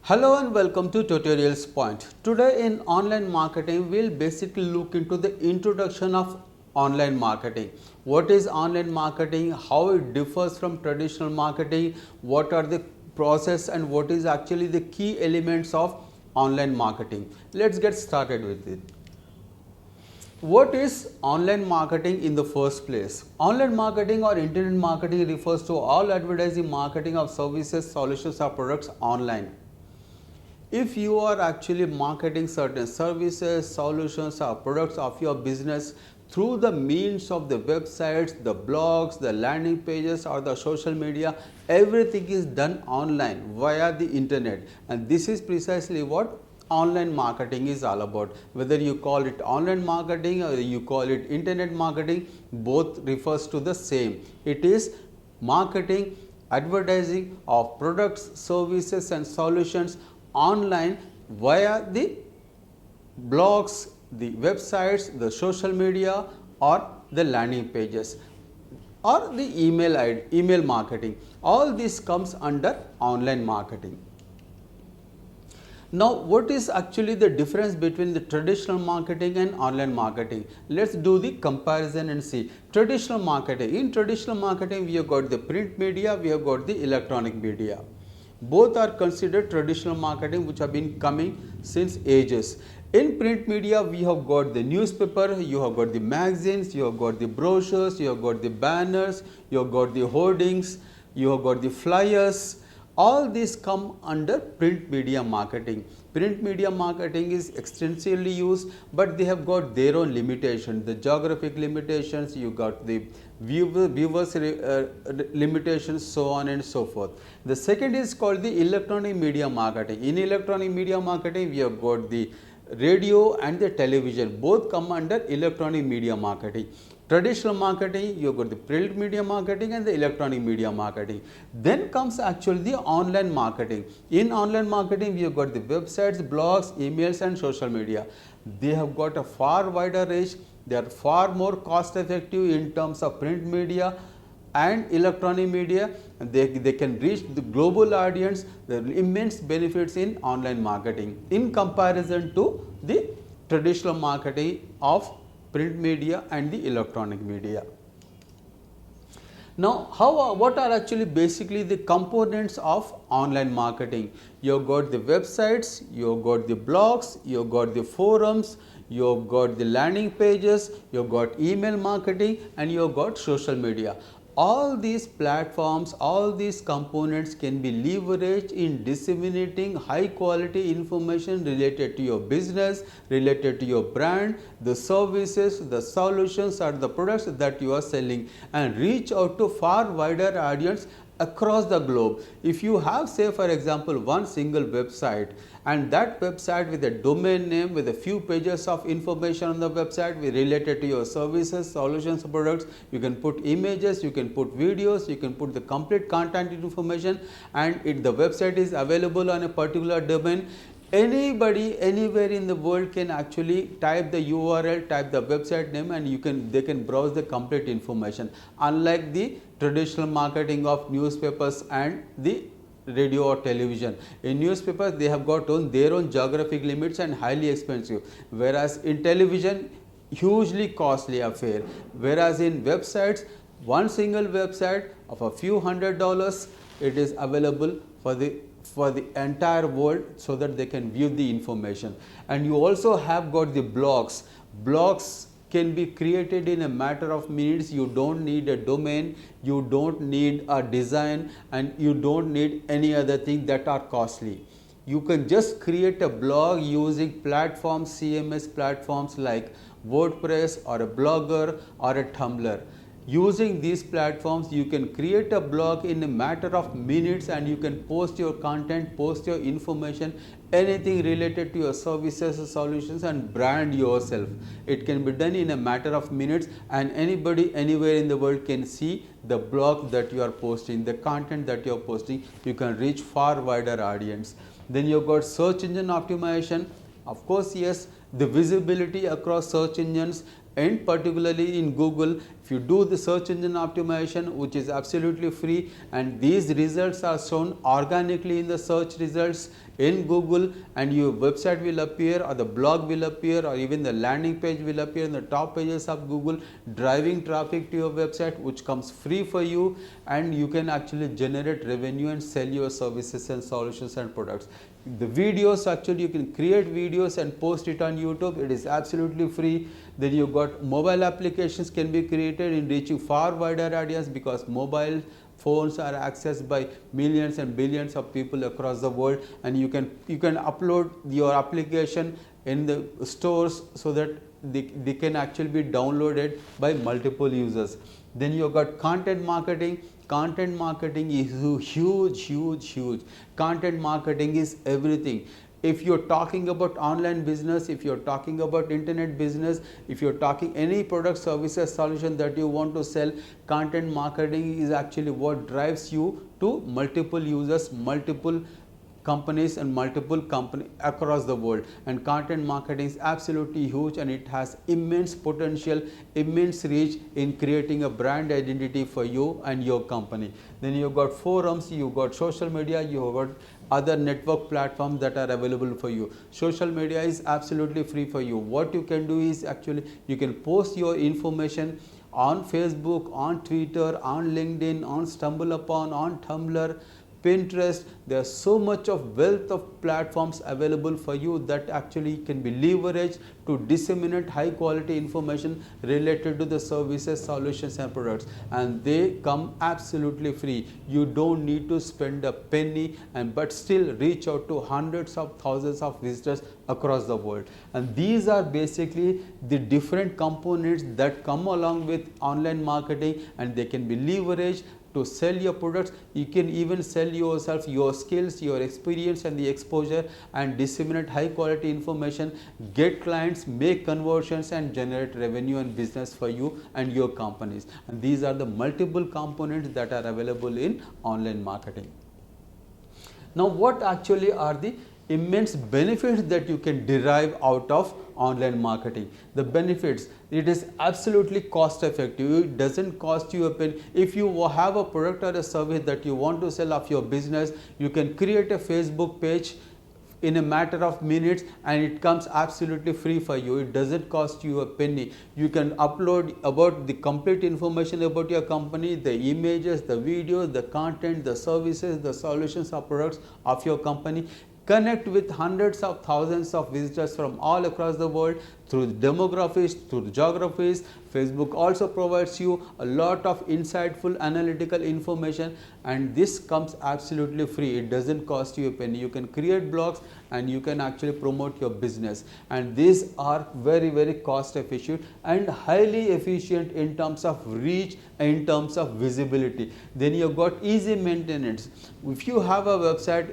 Hello and welcome to Tutorialspoint. Today in online marketing, we'll basically look into the introduction of online marketing. What is online marketing, how it differs from traditional marketing, what are the process and what is actually the key elements of online marketing. Let's get started with it. What is online marketing in the first place? Online marketing or internet marketing refers to all advertising marketing of services, solutions or products online. If you are actually marketing certain services, solutions or products of your business through the means of the websites, the blogs, the landing pages or the social media, everything is done online via the internet, and this is precisely what online marketing is all about. Whether you call it online marketing or you call it internet marketing, both refers to the same. It is marketing, advertising of products, services and solutions online via the blogs, the websites, the social media or the landing pages or the email marketing. All this comes under online marketing. Now, what is actually the difference between the traditional marketing and online marketing? Let's do the comparison and see. Traditional marketing. In traditional marketing, we have got the print media, we have got the electronic media. Both are considered traditional marketing, which have been coming since ages. In print media, we have got the newspaper, you have got the magazines, you have got the brochures, you have got the banners, you have got the hoardings, you have got the flyers. All these come under print media marketing. Print media marketing is extensively used, but they have got their own limitations. The geographic limitations, you got the viewers limitations, so on and so forth. The second is called the electronic media marketing. In electronic media marketing, we have got the radio and the television, both come under electronic media marketing. Traditional marketing, you have got the print media marketing and the electronic media marketing. Then comes actually the online marketing. In online marketing, we have got the websites, blogs, emails and social media. They have got a far wider range. They are far more cost effective in terms of print media and electronic media. They can reach the global audience. There are immense benefits in online marketing in comparison to the traditional marketing of print media and the electronic media. Now, what are actually basically the components of online marketing? You have got the websites, you have got the blogs, you have got the forums, you have got the landing pages, you have got email marketing and you have got social media. All these platforms, all these components can be leveraged in disseminating high quality information related to your business, related to your brand, the services, the solutions or the products that you are selling, and reach out to far wider audience across the globe. If you have, say for example, one single website, and that website with a domain name with a few pages of information on the website related to your services, solutions, products, you can put images, you can put videos, you can put the complete content information, and the website is available on a particular domain. Anybody anywhere in the world can actually type the URL, type the website name, and they can browse the complete information. Unlike the traditional marketing of newspapers and the radio or television. In newspapers, they have got their own geographic limits and highly expensive, whereas in television, hugely costly affair. Whereas in websites, one single website of a few $100s, it is available for the entire world, so that they can view the information. And you also have got the blogs. Blogs can be created in a matter of minutes. You don't need a domain, you don't need a design, and you don't need any other thing that are costly. You can just create a blog using platforms, CMS platforms like WordPress or a Blogger or a Tumblr. Using these platforms, you can create a blog in a matter of minutes, and you can post your content, post your information, anything related to your services, solutions, and brand yourself. It can be done in a matter of minutes, and anybody anywhere in the world can see the blog that you are posting, the content that you are posting. You can reach far wider audience. Then you've got search engine optimization. Of course, yes, the visibility across search engines, and particularly in Google, If you do the search engine optimization, which is absolutely free, and these results are shown organically in the search results in Google, and your website will appear, or the blog will appear, or even the landing page will appear in the top pages of Google, driving traffic to your website, which comes free for you, and you can actually generate revenue and sell your services and solutions and products. The videos, actually you can create videos and post it on YouTube. It is absolutely free. Then you got mobile applications can be created in reaching far wider audience, because mobile phones are accessed by millions and billions of people across the world, and you can upload your application in the stores so that they can actually be downloaded by multiple users. Then you got content marketing. Content marketing is huge. Content marketing is everything. If you're talking about online business, if you're talking about internet business, if you're talking any product, services, solution that you want to sell, content marketing is actually what drives you to multiple users, multiple companies and multiple companies across the world. And content marketing is absolutely huge, and it has immense potential, immense reach in creating a brand identity for you and your company. Then you got forums, you got social media, you got other network platforms that are available for you. Social media is absolutely free for you. What you can do is actually you can post your information on Facebook, on Twitter, on LinkedIn, on StumbleUpon, on Tumblr, Pinterest. There are so much of wealth of platforms available for you that actually can be leveraged to disseminate high quality information related to the services, solutions and products, and they come absolutely free. You don't need to spend a penny, and but still reach out to hundreds of thousands of visitors across the world. And these are basically the different components that come along with online marketing, and they can be leveraged to sell your products. You can even sell yourself, your skills, your experience and the exposure, and disseminate high quality information, get clients, make conversions and generate revenue and business for you and your companies. And these are the multiple components that are available in online marketing. Now, what actually are the immense benefits that you can derive out of online marketing? The benefits: it is absolutely cost effective. It doesn't cost you a penny. If you have a product or a service that you want to sell of your business, you can create a Facebook page in a matter of minutes, and it comes absolutely free for you. It doesn't cost you a penny. You can upload about the complete information about your company, the images, the videos, the content, the services, the solutions or products of your company. Connect with hundreds of thousands of visitors from all across the world through demographics, through geographies. Facebook also provides you a lot of insightful analytical information, and this comes absolutely free. It doesn't cost you a penny. You can create blogs and you can actually promote your business, and these are very cost efficient and highly efficient in terms of reach, in terms of visibility. Then you got easy maintenance. If you have a website,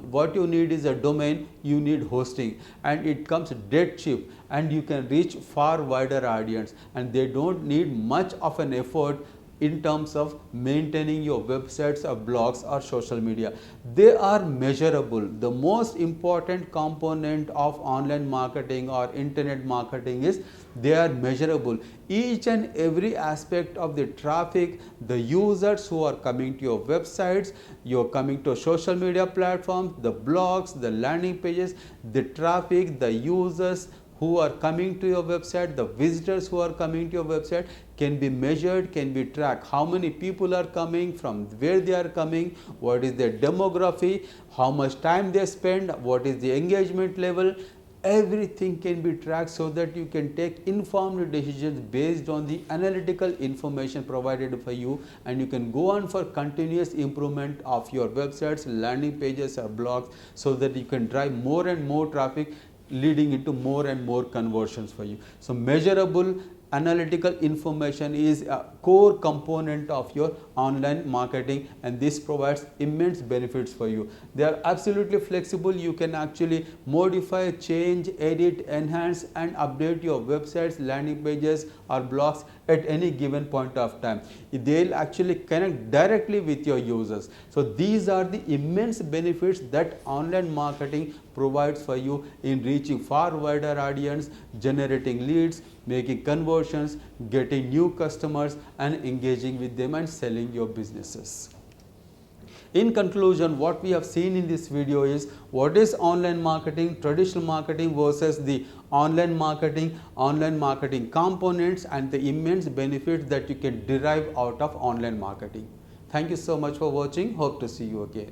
what you need is a domain, you need hosting, and it comes dead cheap, and you can reach far wider audience, and they don't need much of an effort in terms of maintaining your websites or blogs or social media. They are measurable. The most important component of online marketing or internet marketing is they are measurable. Each and every aspect of the traffic, the users who are coming to your websites, you're coming to social media platforms, the blogs, the landing pages, the traffic, the users who are coming to your website, the visitors who are coming to your website can be measured, can be tracked. How many people are coming, from where they are coming, what is their demography, how much time they spend, what is the engagement level. Everything can be tracked so that you can take informed decisions based on the analytical information provided for you, and you can go on for continuous improvement of your websites, landing pages or blogs, so that you can drive more and more traffic, leading into more and more conversions for you. So measurable analytical information is a core component of your online marketing, and this provides immense benefits for you. They are absolutely flexible. You can actually modify, change, edit, enhance and update your websites, landing pages or blogs at any given point of time. They'll actually connect directly with your users. So these are the immense benefits that online marketing provides for you in reaching far wider audience, generating leads, making conversions, getting new customers, and engaging with them and selling your businesses. In conclusion, what we have seen in this video is what is online marketing, traditional marketing versus the online marketing components, and the immense benefits that you can derive out of online marketing. Thank you so much for watching. Hope to see you again.